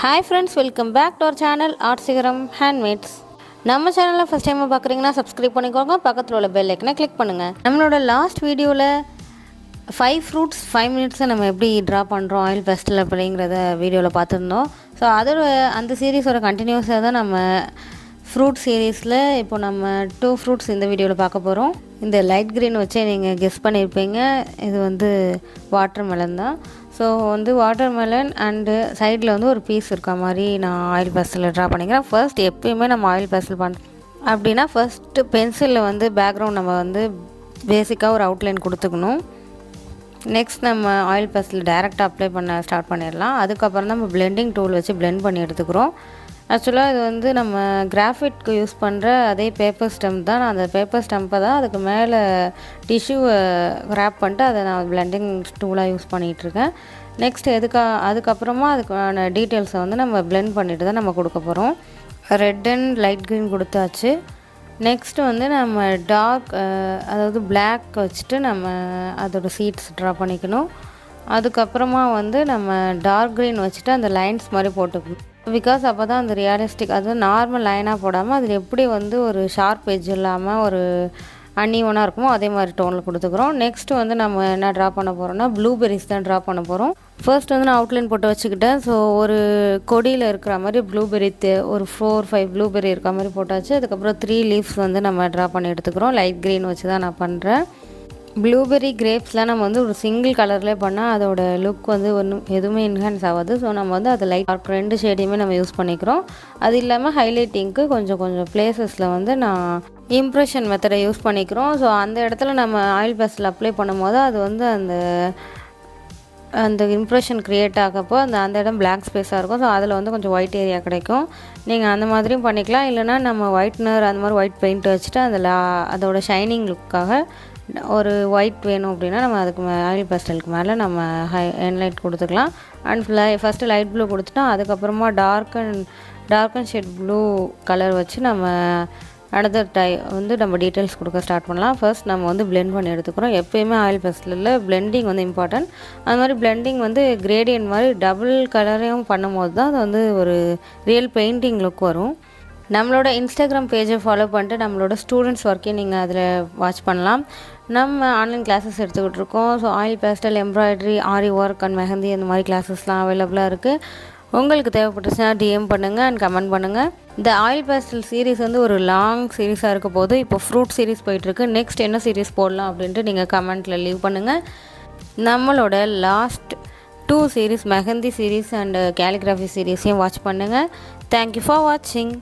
Hi friends, welcome back to our channel Art Sigaram Handmades. நம்ம சேனலை first time பார்க்குறீங்கன்னா subscribe பண்ணிக்கோங்க, பக்கத்தில் உள்ள பெல் ஐக்கனை கிளிக் பண்ணுங்கள். நம்மளோட லாஸ்ட் வீடியோவில் 5 ஃப்ரூட்ஸ் 5 மினிட்ஸை நம்ம எப்படி ட்ரா பண்ணுறோம் ஆயில் பேஸ்டல் அப்படிங்கிறத வீடியோவில் பார்த்துருந்தோம். ஸோ அதோட அந்த சீரீஸோட கண்டினியூஸாக தான் நம்ம ஃப்ரூட் சீரீஸில் இப்போ நம்ம 2 ஃப்ரூட்ஸ் இந்த வீடியோவில் பார்க்க போகிறோம். இந்த லைட் க்ரீன் வச்சே நீங்கள் கெஸ் பண்ணியிருப்பீங்க, இது வந்து வாட்டர் மெலன் தான். ஸோ வந்து வாட்டர் மெலன் அண்டு சைடில் வந்து ஒரு பீஸ் இருக்க மாதிரி நான் ஆயில் பேஸ்டலில் ட்ரா பண்ணிக்கிறேன். ஃபர்ஸ்ட் எப்பயுமே நம்ம ஆயில் பேஸ்டல் அப்படின்னா ஃபஸ்ட்டு பென்சிலில் வந்து பேக்ரவுண்ட் நம்ம வந்து பேசிக்காக ஒரு அவுட்லைன் கொடுத்துக்கணும். நெக்ஸ்ட் நம்ம ஆயில் பேஸ்டல் டைரெக்டாக அப்ளை பண்ண ஸ்டார்ட் பண்ணிடலாம். அதுக்கப்புறம் தான் நம்ம பிளெண்டிங் டூல் வச்சு பிளெண்ட் பண்ணி எடுத்துக்கிறோம். ஆக்சுவலாக இது வந்து நம்ம கிராஃபிட்க்கு யூஸ் பண்ணுற அதே பேப்பர் ஸ்டம்ப் தான். நான் அந்த பேப்பர் ஸ்டம்பை தான் அதுக்கு மேலே டிஷ்யூவை ரேப் பண்ணிட்டு அதை நான் பிளெண்டிங் டூலாக யூஸ் பண்ணிகிட்ருக்கேன். நெக்ஸ்ட் அதுக்கப்புறமா அதுக்கான டீட்டெயில்ஸை வந்து நம்ம பிளெண்ட் பண்ணிட்டு தான் நம்ம கொடுக்க போகிறோம். ரெட் அண்ட் லைட் க்ரீன் கொடுத்தாச்சு. நெக்ஸ்ட்டு வந்து நம்ம டார்க் அதாவது பிளாக் வச்சுட்டு நம்ம அதோடய சீட்ஸ் ட்ரா பண்ணிக்கணும். அதுக்கப்புறமா வந்து நம்ம டார்க் க்ரீன் வச்சுட்டு அந்த லைன்ஸ் மாதிரி போட்டுக்கணும். பிகாஸ் அப்போ தான் அந்த ரியலிஸ்டிக், அதுவும் நார்மல் லைனாக போடாமல் அதில் எப்படி வந்து ஒரு ஷார்ப் எட்ஜ் இல்லாமல் ஒரு அன்இவனாக இருக்குமோ அதே மாதிரி டோனில் கொடுத்துக்குறோம். நெக்ஸ்ட்டு வந்து நம்ம என்ன ட்ரா பண்ண போகிறோம்னா ப்ளூபெரிஸ் தான் ட்ரா பண்ண போகிறோம். ஃபர்ஸ்ட் வந்து நான் அவுட்லைன் போட்டு வச்சுக்கிட்டேன். ஸோ ஒரு கொடியில் இருக்கிற மாதிரி ப்ளூபெரி ஒரு 4-5 ப்ளூபெரி இருக்கிற மாதிரி போட்டாச்சு. அதுக்கப்புறம் 3 லீவ்ஸ் வந்து நம்ம ட்ரா பண்ணி எடுத்துக்கிறோம். லைட் க்ரீன் வச்சு தான் நான் பண்ணுறேன். ப்ளூபெரி கிரேப்ஸ்லாம் நம்ம வந்து ஒரு சிங்கிள் கலர்லேயே பண்ணால் அதோட லுக் வந்து ஒன்றும் எதுவுமே என்ஹான்ஸ் ஆகாது. ஸோ நம்ம வந்து அது லைட் டார்க் 2 ஷேடையுமே நம்ம யூஸ் பண்ணிக்கிறோம். அது இல்லாமல் ஹைலைட்டிங்க்கு கொஞ்சம் பிளேசஸில் வந்து நான் இம்ப்ரெஷன் மெத்தடை யூஸ் பண்ணிக்கிறோம். ஸோ அந்த இடத்துல நம்ம ஆயில் பேஸ்டில் அப்ளை பண்ணும்போது அது வந்து அந்த இம்ப்ரெஷன் க்ரியேட் ஆகப்போ அந்த இடம் பிளாக் ஸ்பேஸாக இருக்கும். ஸோ அதில் வந்து கொஞ்சம் ஒயிட் ஏரியா கிடைக்கும். நீங்கள் அந்த மாதிரியும் பண்ணிக்கலாம். இல்லைனா நம்ம ஒயிட்னர் அந்த மாதிரி ஒயிட் பெயிண்ட் வச்சுட்டு அதோட ஷைனிங் லுக்காக ஒரு ஒயிட் வேணும் அப்படின்னா நம்ம அதுக்கு ஆயில் பேஸ்டலுக்கு மேலே நம்ம என்லைட் கொடுத்துக்கலாம். அண்ட் ஃபஸ்ட்டு லைட் ப்ளூ கொடுத்துட்டோம். அதுக்கப்புறமா dark and shade blue colour வச்சு நம்ம வந்து நம்ம டீட்டெயில்ஸ் கொடுக்க ஸ்டார்ட் பண்ணலாம். ஃபர்ஸ்ட் நம்ம வந்து பிளெண்ட் பண்ணி எடுத்துக்கிறோம். எப்போயுமே ஆயில் பேஸ்டலில் பிளெண்டிங் வந்து இம்பார்ட்டன்ட். அது மாதிரி பிளெண்டிங் வந்து கிரேடியன்ட் மாதிரி டபுள் கலரையும் பண்ணும்போது தான் அது வந்து ஒரு ரியல் பெயிண்டிங் லுக் வரும். நம்மளோட இன்ஸ்டாகிராம் பேஜை ஃபாலோ பண்ணிட்டு நம்மளோட ஸ்டூடெண்ட்ஸ் ஒர்க்கையும் நீங்கள் அதில் வாட்ச் பண்ணலாம். நம்ம ஆன்லைன் கிளாஸஸ் எடுத்துக்கிட்டு இருக்கோம். So oil pastel, embroidery, aari work and mehndi அந்த மாதிரி கிளாஸஸ்லாம் அவைலபிளாக இருக்குது. உங்களுக்கு தேவைப்பட்டுச்சுன்னா டிஎம் பண்ணுங்கள் அண்ட் கமெண்ட் பண்ணுங்கள். இந்த ஆயில் பேஸ்டல் சீரீஸ் வந்து ஒரு லாங் சீரீஸாக இருக்க போது இப்போ ஃப்ரூட் சீரீஸ் போயிட்டுருக்கு. நெக்ஸ்ட் என்ன சீரீஸ் போடலாம் அப்படின்ட்டு நீங்கள் கமெண்ட்டில் லீவ் பண்ணுங்கள். நம்மளோட last 2 series mehndi series and calligraphy சீரீஸையும் வாட்ச் பண்ணுங்கள். தேங்க்யூ ஃபார் வாட்சிங்.